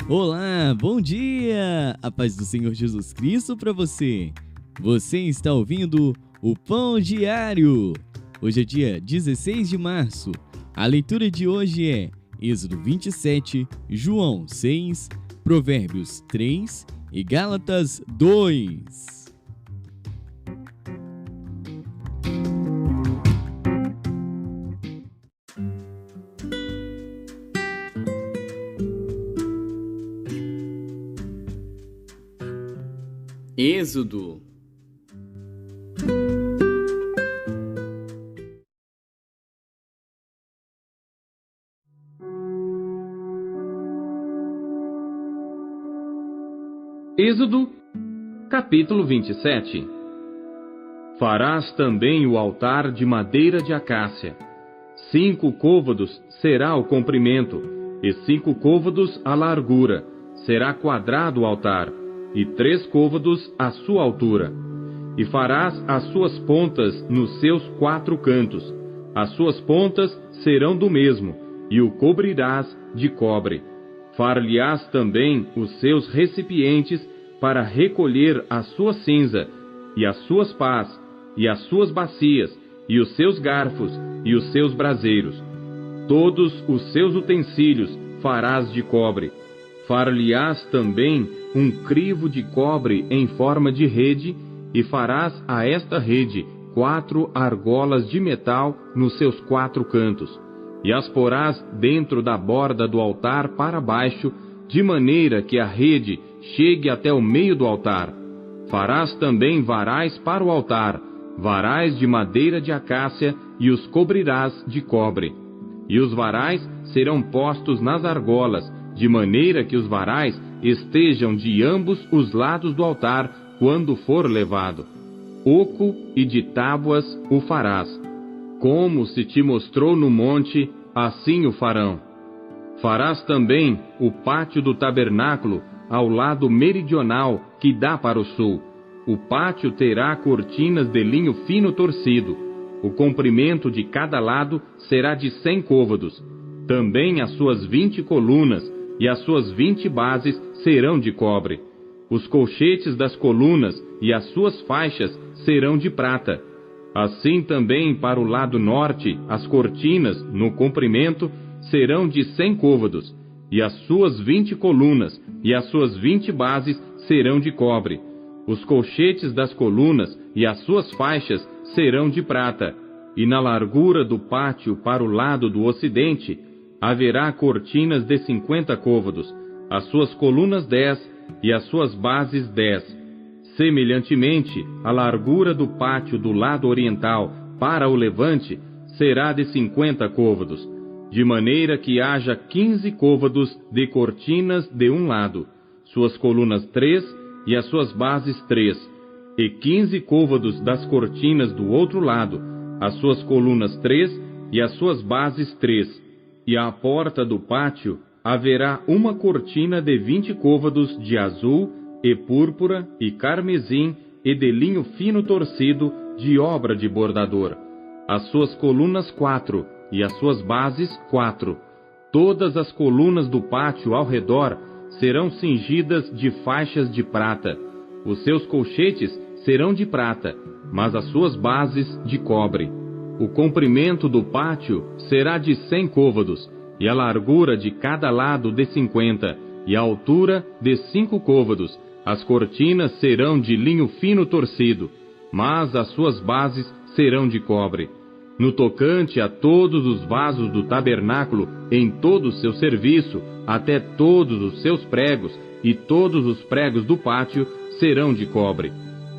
Olá, bom dia! A paz do Senhor Jesus Cristo para você. Você está ouvindo o Pão Diário. Hoje é dia 16 de março. A leitura de hoje é Êxodo 27, João 6, Provérbios 3 e Gálatas 2. Êxodo. Êxodo, capítulo 27. Farás também o altar de madeira de acácia. 5 côvados será o comprimento, e 5 côvados a largura. Será quadrado o altar, e 3 côvados a sua altura. E farás as suas pontas nos seus 4 cantos. As suas pontas serão do mesmo, e o cobrirás de cobre. Far-lhe-ás também os seus recipientes para recolher a sua cinza, e as suas pás, e as suas bacias, e os seus garfos, e os seus braseiros. Todos os seus utensílios farás de cobre. Far-lhe-ás também um crivo de cobre em forma de rede, e farás a esta rede 4 argolas de metal nos seus 4 cantos, e as porás dentro da borda do altar para baixo, de maneira que a rede chegue até o meio do altar. Farás também varais para o altar, varais de madeira de acácia, e os cobrirás de cobre. E os varais serão postos nas argolas, de maneira que os varais estejam de ambos os lados do altar quando for levado. Oco e de tábuas o farás. Como se te mostrou no monte, assim o farão. Farás também o pátio do tabernáculo ao lado meridional que dá para o sul. O pátio terá cortinas de linho fino torcido. O comprimento de cada lado será de 100 côvados. Também as suas 20 colunas e as suas 20 bases serão de cobre. Os colchetes das colunas e as suas faixas serão de prata. Assim também para o lado norte, as cortinas, no comprimento, serão de 100 côvados, e as suas 20 colunas e as suas 20 bases serão de cobre. Os colchetes das colunas e as suas faixas serão de prata. E na largura do pátio para o lado do ocidente, haverá cortinas de 50 côvados, as suas colunas 10 e as suas bases 10. Semelhantemente, a largura do pátio do lado oriental para o levante será de 50 côvados, de maneira que haja 15 côvados de cortinas de um lado, suas colunas 3 e as suas bases 3, e 15 côvados das cortinas do outro lado, as suas colunas 3 e as suas bases 3. E à porta do pátio haverá uma cortina de 20 côvados de azul, e púrpura, e carmesim, e de linho fino torcido, de obra de bordador. As suas colunas 4, e as suas bases 4. Todas as colunas do pátio ao redor serão cingidas de faixas de prata. Os seus colchetes serão de prata, mas as suas bases de cobre. O comprimento do pátio será de 100 côvados, e a largura de cada lado de 50, e a altura de 5 côvados. As cortinas serão de linho fino torcido, mas as suas bases serão de cobre. No tocante a todos os vasos do tabernáculo, em todo o seu serviço, até todos os seus pregos, e todos os pregos do pátio serão de cobre.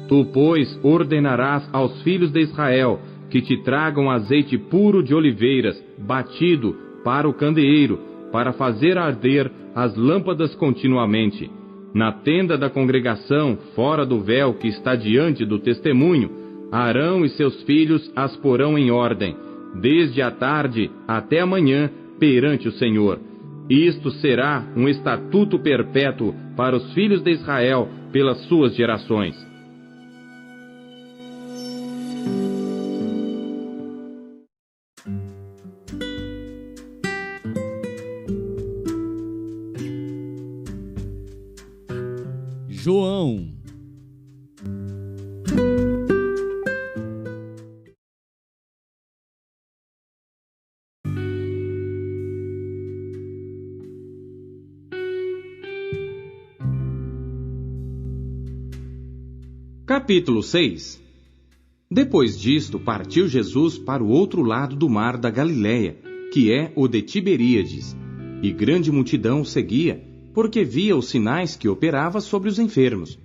Tu, pois, ordenarás aos filhos de Israel que te tragam azeite puro de oliveiras, batido, para o candeeiro, para fazer arder as lâmpadas continuamente. Na tenda da congregação, fora do véu que está diante do testemunho, Arão e seus filhos as porão em ordem, desde a tarde até a manhã, perante o Senhor. Isto será um estatuto perpétuo para os filhos de Israel pelas suas gerações. João. Capítulo 6. Depois disto, partiu Jesus para o outro lado do mar da Galiléia, que é o de Tiberíades, e grande multidão o seguia, porque via os sinais que operava sobre os enfermos.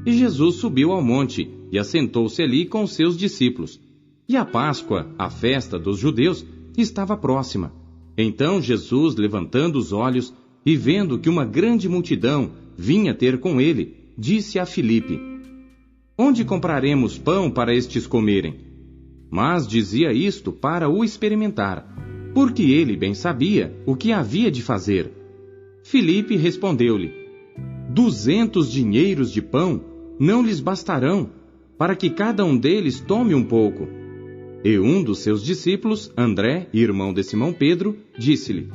E Jesus subiu ao monte, e assentou-se ali com os seus discípulos. E a Páscoa, a festa dos judeus, estava próxima. Então Jesus, levantando os olhos, e vendo que uma grande multidão vinha ter com ele, disse a Filipe: Onde compraremos pão para estes comerem? Mas dizia isto para o experimentar, porque ele bem sabia o que havia de fazer. Filipe respondeu-lhe: 200 dinheiros de pão não lhes bastarão, para que cada um deles tome um pouco. E um dos seus discípulos, André, irmão de Simão Pedro, disse-lhe: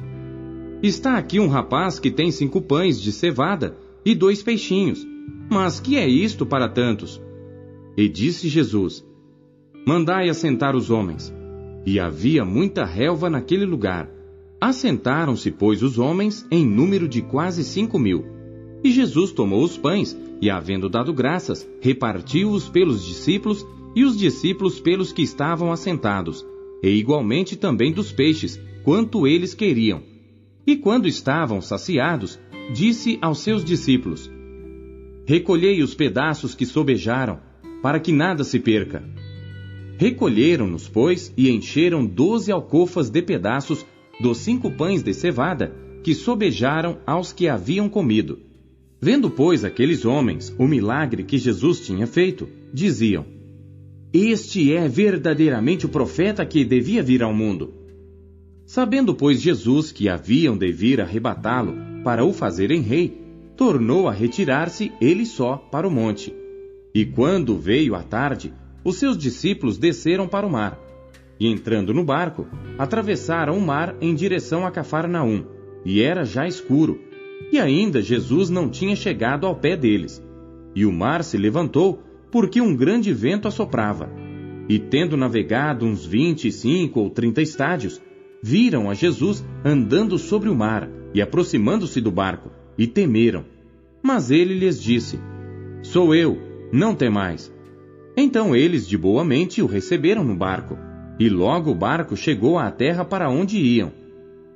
Está aqui um rapaz que tem 5 pães de cevada e 2 peixinhos, mas que é isto para tantos? E disse Jesus: Mandai assentar os homens. E havia muita relva naquele lugar. Assentaram-se, pois, os homens em número de quase 5.000. E Jesus tomou os pães, e havendo dado graças, repartiu-os pelos discípulos, e os discípulos pelos que estavam assentados, e igualmente também dos peixes, quanto eles queriam. E quando estavam saciados, disse aos seus discípulos: Recolhei os pedaços que sobejaram, para que nada se perca. Recolheram-nos, pois, e encheram 12 alcofas de pedaços dos 5 pães de cevada, que sobejaram aos que haviam comido. Vendo, pois, aqueles homens o milagre que Jesus tinha feito, diziam: Este é verdadeiramente o profeta que devia vir ao mundo. Sabendo, pois, Jesus que haviam de vir arrebatá-lo para o fazerem rei, tornou a retirar-se ele só para o monte. E quando veio a tarde, os seus discípulos desceram para o mar. E entrando no barco, atravessaram o mar em direção a Cafarnaum, e era já escuro. E ainda Jesus não tinha chegado ao pé deles. E o mar se levantou, porque um grande vento assoprava. E tendo navegado uns 25 ou 30 estádios, viram a Jesus andando sobre o mar e aproximando-se do barco, e temeram. Mas ele lhes disse: Sou eu, não temais. Então eles de boa mente o receberam no barco, e logo o barco chegou à terra para onde iam.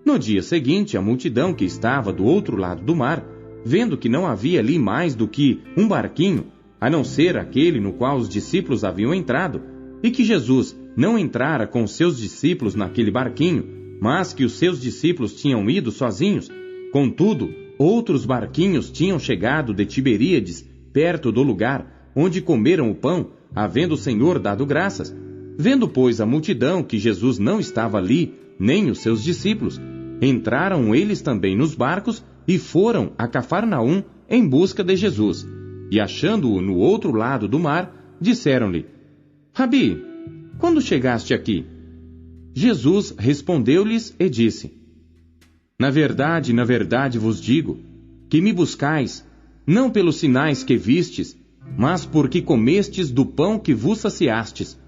No dia seguinte, a multidão que estava do outro lado do mar, vendo que não havia ali mais do que um barquinho, a não ser aquele no qual os discípulos haviam entrado, e que Jesus não entrara com seus discípulos naquele barquinho, mas que os seus discípulos tinham ido sozinhos, contudo, outros barquinhos tinham chegado de Tiberíades, perto do lugar onde comeram o pão, havendo o Senhor dado graças. Vendo, pois, a multidão que Jesus não estava ali, nem os seus discípulos, entraram eles também nos barcos e foram a Cafarnaum em busca de Jesus. E achando-o no outro lado do mar, disseram-lhe: Rabi, quando chegaste aqui? Jesus respondeu-lhes e disse: na verdade vos digo, que me buscais, não pelos sinais que vistes, mas porque comestes do pão que vos saciastes.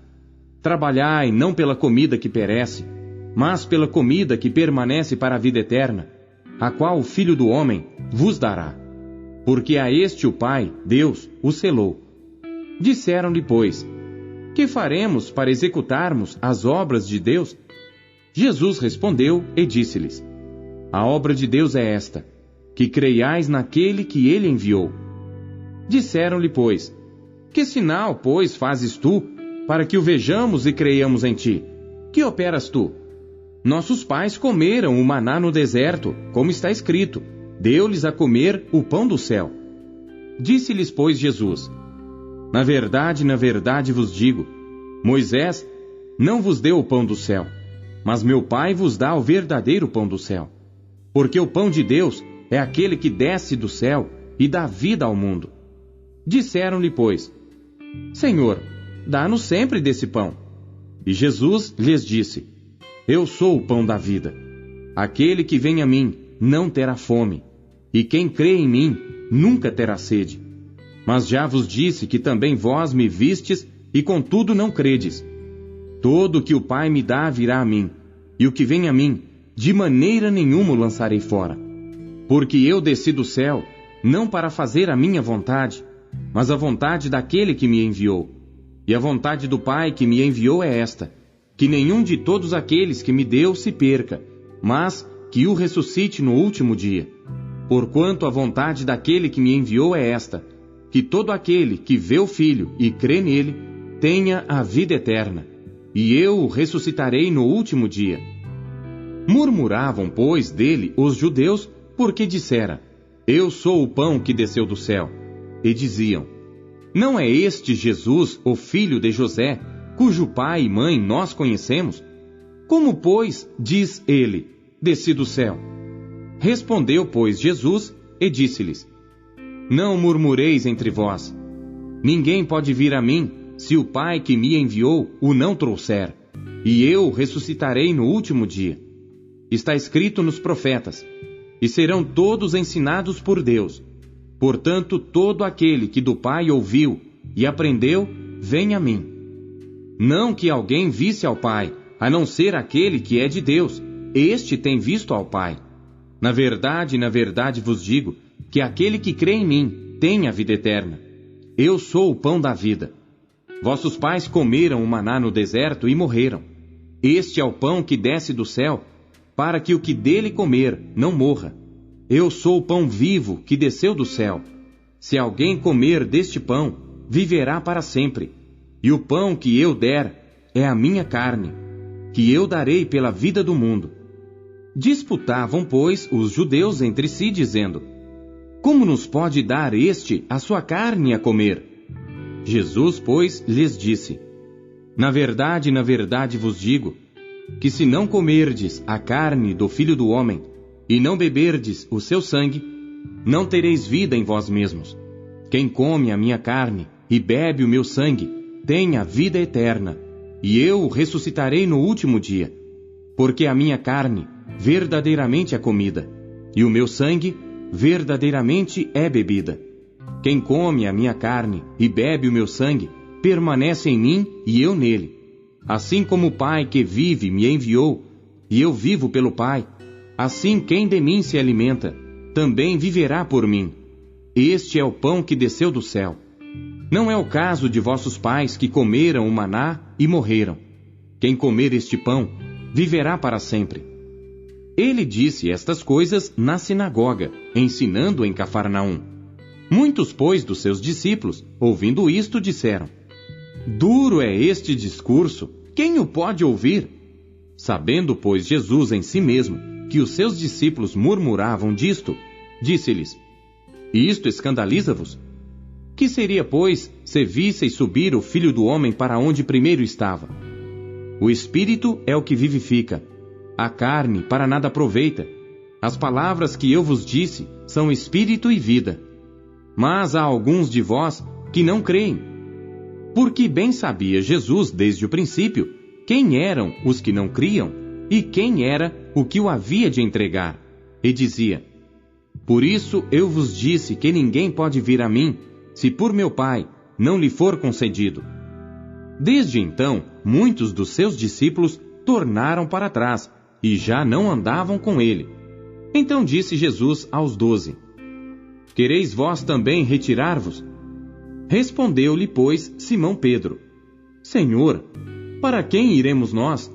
Trabalhai não pela comida que perece, mas pela comida que permanece para a vida eterna, a qual o Filho do Homem vos dará. Porque a este o Pai, Deus, o selou. Disseram-lhe, pois: que faremos para executarmos as obras de Deus? Jesus respondeu e disse-lhes: a obra de Deus é esta, que creiais naquele que ele enviou. Disseram-lhe, pois: que sinal, pois, fazes tu, para que o vejamos e creiamos em ti? Que operas tu? Nossos pais comeram o maná no deserto, como está escrito: deu-lhes a comer o pão do céu. Disse-lhes, pois, Jesus: na verdade vos digo, Moisés não vos deu o pão do céu, mas meu Pai vos dá o verdadeiro pão do céu. Porque o pão de Deus é aquele que desce do céu e dá vida ao mundo. Disseram-lhe, pois: Senhor, dá-nos sempre desse pão. E Jesus lhes disse: eu sou o pão da vida. Aquele que vem a mim não terá fome, e quem crê em mim nunca terá sede. Mas já vos disse que também vós me vistes, e contudo não credes. Todo o que o Pai me dá virá a mim, e o que vem a mim, de maneira nenhuma o lançarei fora. Porque eu desci do céu, não para fazer a minha vontade, mas a vontade daquele que me enviou. E a vontade do Pai que me enviou é esta, que nenhum de todos aqueles que me deu se perca, mas que o ressuscite no último dia. Porquanto a vontade daquele que me enviou é esta, que todo aquele que vê o Filho e crê nele, tenha a vida eterna, e eu o ressuscitarei no último dia. Murmuravam, pois, dele os judeus, porque dissera, eu sou o pão que desceu do céu. E diziam, não é este Jesus, o filho de José, cujo pai e mãe nós conhecemos? Como, pois, diz ele, desci do céu? Respondeu, pois, Jesus e disse-lhes, não murmureis entre vós. Ninguém pode vir a mim, se o Pai que me enviou o não trouxer, e eu o ressuscitarei no último dia. Está escrito nos profetas, e serão todos ensinados por Deus. Portanto, todo aquele que do Pai ouviu e aprendeu, vem a mim. Não que alguém visse ao Pai, a não ser aquele que é de Deus, este tem visto ao Pai. Na verdade vos digo, que aquele que crê em mim tem a vida eterna. Eu sou o pão da vida. Vossos pais comeram o maná no deserto e morreram. Este é o pão que desce do céu, para que o que dele comer não morra. Eu sou o pão vivo que desceu do céu. Se alguém comer deste pão, viverá para sempre. E o pão que eu der é a minha carne, que eu darei pela vida do mundo. Disputavam, pois, os judeus entre si, dizendo, como nos pode dar este a sua carne a comer? Jesus, pois, lhes disse, na verdade vos digo, que se não comerdes a carne do Filho do Homem, e não beberdes o seu sangue, não tereis vida em vós mesmos. Quem come a minha carne e bebe o meu sangue, tem a vida eterna, e eu o ressuscitarei no último dia. Porque a minha carne verdadeiramente é comida, e o meu sangue verdadeiramente é bebida. Quem come a minha carne e bebe o meu sangue, permanece em mim e eu nele. Assim como o Pai que vive me enviou, e eu vivo pelo Pai, assim quem de mim se alimenta, também viverá por mim. Este é o pão que desceu do céu. Não é o caso de vossos pais que comeram o maná e morreram. Quem comer este pão, viverá para sempre. Ele disse estas coisas na sinagoga, ensinando em Cafarnaum. Muitos, pois, dos seus discípulos, ouvindo isto, disseram, duro é este discurso, quem o pode ouvir? Sabendo, pois, Jesus em si mesmo, que os seus discípulos murmuravam disto, disse-lhes, isto escandaliza-vos? Que seria, pois, se visseis subir o Filho do Homem para onde primeiro estava? O Espírito é o que vivifica, a carne para nada aproveita. As palavras que eu vos disse são espírito e vida. Mas há alguns de vós que não creem. Porque bem sabia Jesus desde o princípio quem eram os que não criam e quem era o que o havia de entregar. E dizia, por isso eu vos disse que ninguém pode vir a mim, se por meu Pai não lhe for concedido. Desde então, muitos dos seus discípulos tornaram para trás, e já não andavam com ele. Então disse Jesus aos 12, quereis vós também retirar-vos? Respondeu-lhe, pois, Simão Pedro, Senhor, para quem iremos nós?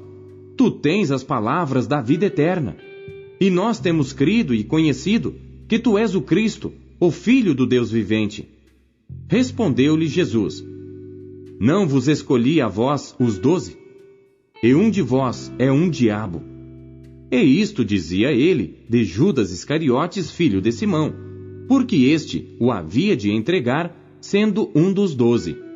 Tu tens as palavras da vida eterna, e nós temos crido e conhecido que tu és o Cristo, o Filho do Deus vivente. Respondeu-lhe Jesus, não vos escolhi a vós os 12? E um de vós é um diabo. E isto dizia ele de Judas Iscariotes, filho de Simão, porque este o havia de entregar, sendo um dos 12.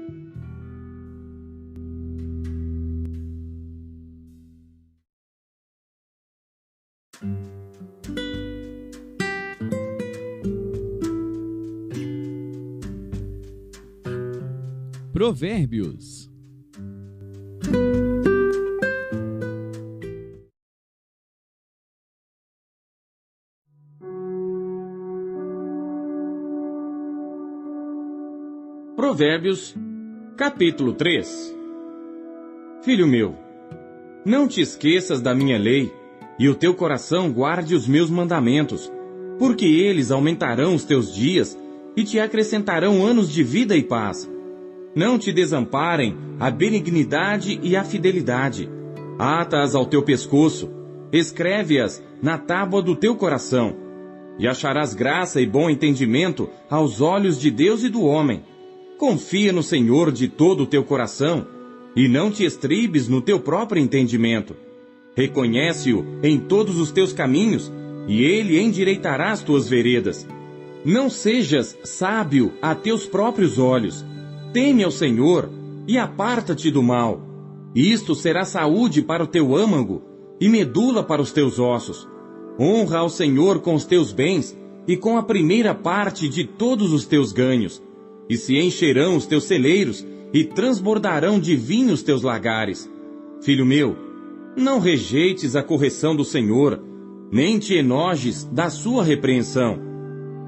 Provérbios. Provérbios, capítulo 3. Filho meu, não te esqueças da minha lei, e o teu coração guarde os meus mandamentos, porque eles aumentarão os teus dias e te acrescentarão anos de vida e paz. Não te desamparem a benignidade e a fidelidade. Ata-as ao teu pescoço, escreve-as na tábua do teu coração, e acharás graça e bom entendimento aos olhos de Deus e do homem. Confia no Senhor de todo o teu coração, e não te estribes no teu próprio entendimento. Reconhece-o em todos os teus caminhos, e ele endireitará as tuas veredas. Não sejas sábio a teus próprios olhos. Teme ao Senhor e aparta-te do mal. Isto será saúde para o teu âmago e medula para os teus ossos. Honra ao Senhor com os teus bens e com a primeira parte de todos os teus ganhos. E se encherão os teus celeiros e transbordarão de vinho os teus lagares. Filho meu, não rejeites a correção do Senhor, nem te enojes da sua repreensão.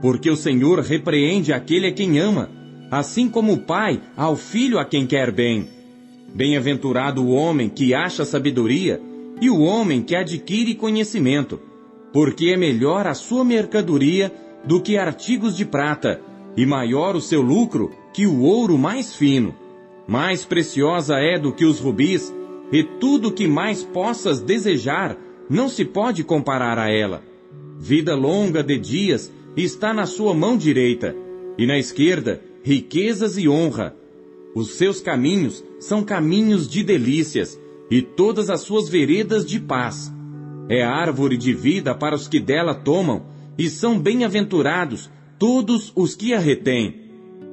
Porque o Senhor repreende aquele a quem ama, assim como o pai ao filho a quem quer bem. Bem-aventurado o homem que acha sabedoria e o homem que adquire conhecimento, porque é melhor a sua mercadoria do que artigos de prata, e maior o seu lucro que o ouro mais fino. Mais preciosa é do que os rubis, e tudo que mais possas desejar não se pode comparar a ela. Vida longa de dias está na sua mão direita, e na esquerda riquezas e honra. Os seus caminhos são caminhos de delícias, e todas as suas veredas de paz. É árvore de vida para os que dela tomam, e são bem-aventurados todos os que a retêm.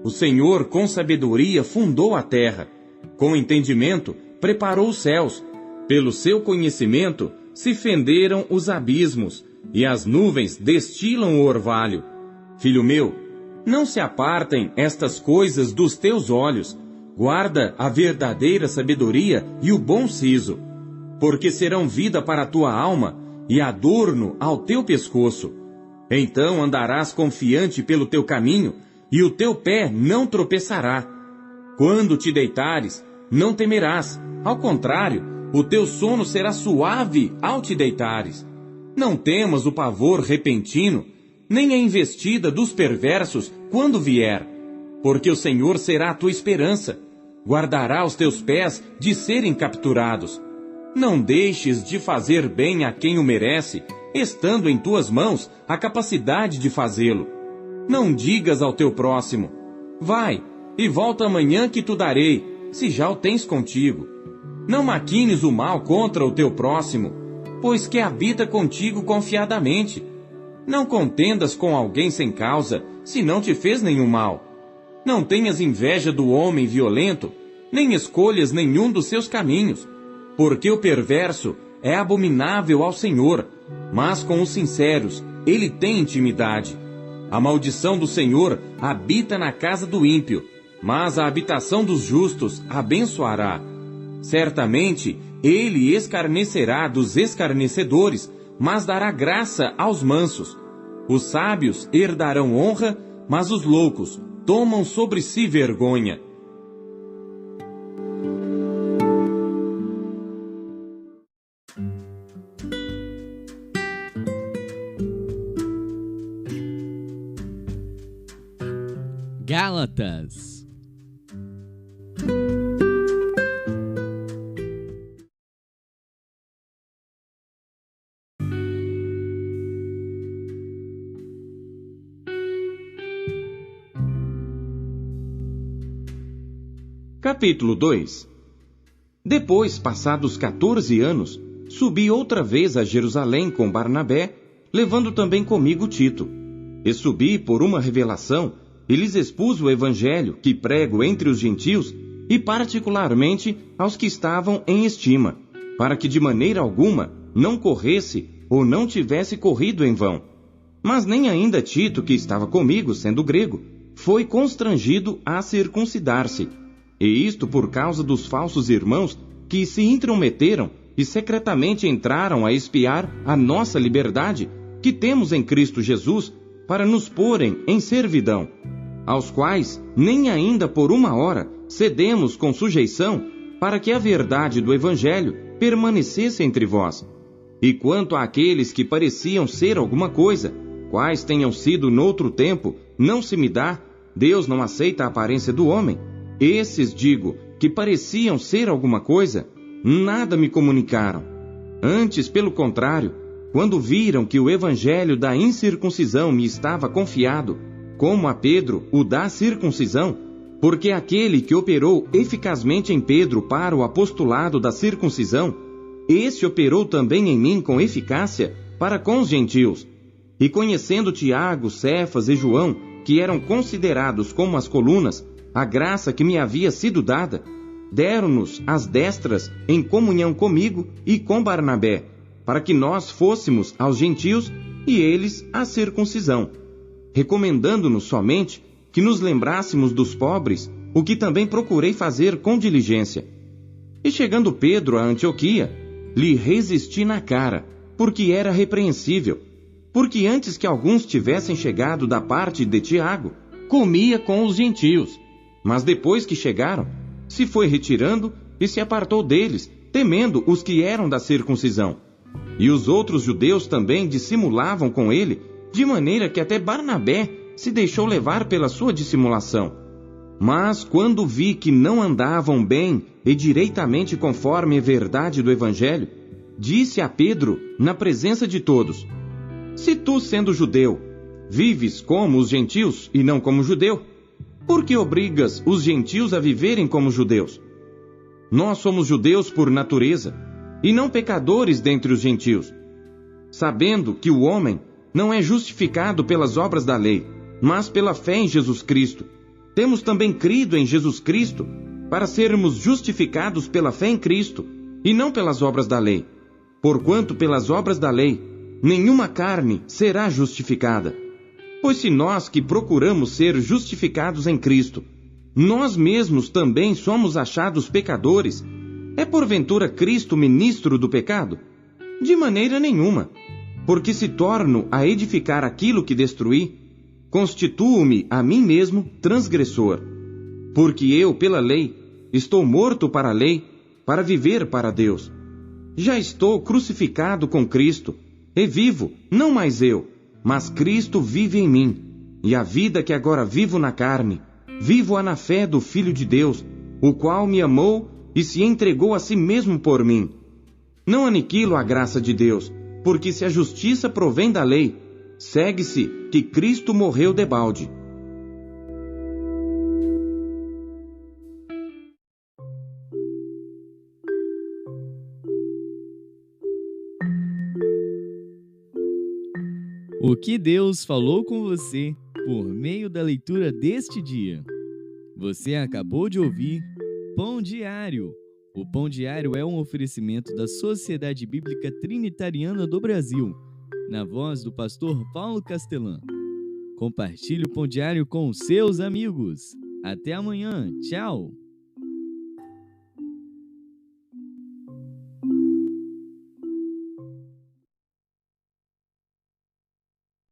O Senhor com sabedoria fundou a terra, com entendimento preparou os céus, pelo seu conhecimento se fenderam os abismos, e as nuvens destilam o orvalho. Filho meu, não se apartem estas coisas dos teus olhos, guarda a verdadeira sabedoria e o bom siso, porque serão vida para a tua alma e adorno ao teu pescoço. Então andarás confiante pelo teu caminho, e o teu pé não tropeçará. Quando te deitares, não temerás, ao contrário, o teu sono será suave ao te deitares. Não temas o pavor repentino, nem a investida dos perversos quando vier, porque o Senhor será a tua esperança, guardará os teus pés de serem capturados. Não deixes de fazer bem a quem o merece, estando em tuas mãos a capacidade de fazê-lo. Não digas ao teu próximo, vai, e volta amanhã que te darei, se já o tens contigo. Não maquines o mal contra o teu próximo, pois que habita contigo confiadamente. Não contendas com alguém sem causa, se não te fez nenhum mal. Não tenhas inveja do homem violento, nem escolhas nenhum dos seus caminhos, porque o perverso é abominável ao Senhor, mas com os sinceros ele tem intimidade. A maldição do Senhor habita na casa do ímpio, mas a habitação dos justos abençoará. Certamente ele escarnecerá dos escarnecedores, mas dará graça aos mansos. Os sábios herdarão honra, mas os loucos tomam sobre si vergonha. Gálatas. Capítulo 2. Depois, passados 14 anos, subi outra vez a Jerusalém com Barnabé, levando também comigo Tito. E subi por uma revelação, e lhes expus o evangelho que prego entre os gentios, e particularmente aos que estavam em estima, para que de maneira alguma não corresse ou não tivesse corrido em vão. Mas nem ainda Tito, que estava comigo, sendo grego, foi constrangido a circuncidar-se. E isto por causa dos falsos irmãos que se intrometeram e secretamente entraram a espiar a nossa liberdade que temos em Cristo Jesus para nos porem em servidão. aos quais nem ainda por uma hora cedemos com sujeição, para que a verdade do Evangelho permanecesse entre vós. E quanto àqueles que pareciam ser alguma coisa, quais tenham sido noutro tempo, não se me dá, Deus não aceita a aparência do homem. Esses, digo, que pareciam ser alguma coisa, nada me comunicaram. Antes, pelo contrário, quando viram que o evangelho da incircuncisão me estava confiado, como a Pedro o da circuncisão, porque aquele que operou eficazmente em Pedro para o apostolado da circuncisão, esse operou também em mim com eficácia para com os gentios. E conhecendo Tiago, Cefas e João, que eram considerados como as colunas, a graça que me havia sido dada, deram-nos as destras em comunhão comigo e com Barnabé, para que nós fôssemos aos gentios e eles à circuncisão, recomendando-nos somente que nos lembrássemos dos pobres, o que também procurei fazer com diligência. E chegando Pedro a Antioquia, lhe resisti na cara, porque era repreensível, porque antes que alguns tivessem chegado da parte de Tiago, comia com os gentios. Mas depois que chegaram, se foi retirando e se apartou deles, temendo os que eram da circuncisão. E os outros judeus também dissimulavam com ele, de maneira que até Barnabé se deixou levar pela sua dissimulação. Mas quando vi que não andavam bem e direitamente conforme a verdade do Evangelho, disse a Pedro, na presença de todos: se tu, sendo judeu, vives como os gentios e não como judeu, por que obrigas os gentios a viverem como judeus? Nós somos judeus por natureza, e não pecadores dentre os gentios, sabendo que o homem não é justificado pelas obras da lei, mas pela fé em Jesus Cristo. Temos também crido em Jesus Cristo, para sermos justificados pela fé em Cristo, e não pelas obras da lei. Porquanto pelas obras da lei, nenhuma carne será justificada. Pois se nós que procuramos ser justificados em Cristo, nós mesmos também somos achados pecadores, é porventura Cristo ministro do pecado? De maneira nenhuma, porque se torno a edificar aquilo que destruí, constituo-me a mim mesmo transgressor. Porque eu, pela lei, estou morto para a lei, para viver para Deus. Já estou crucificado com Cristo, e vivo, não mais eu, mas Cristo vive em mim, e a vida que agora vivo na carne, vivo-a na fé do Filho de Deus, o qual me amou e se entregou a si mesmo por mim. Não aniquilo a graça de Deus, porque se a justiça provém da lei, segue-se que Cristo morreu debalde. O que Deus falou com você por meio da leitura deste dia? Você acabou de ouvir Pão Diário. O Pão Diário é um oferecimento da Sociedade Bíblica Trinitariana do Brasil, na voz do pastor Paulo Castelã. Compartilhe o Pão Diário com os seus amigos. Até amanhã. Tchau!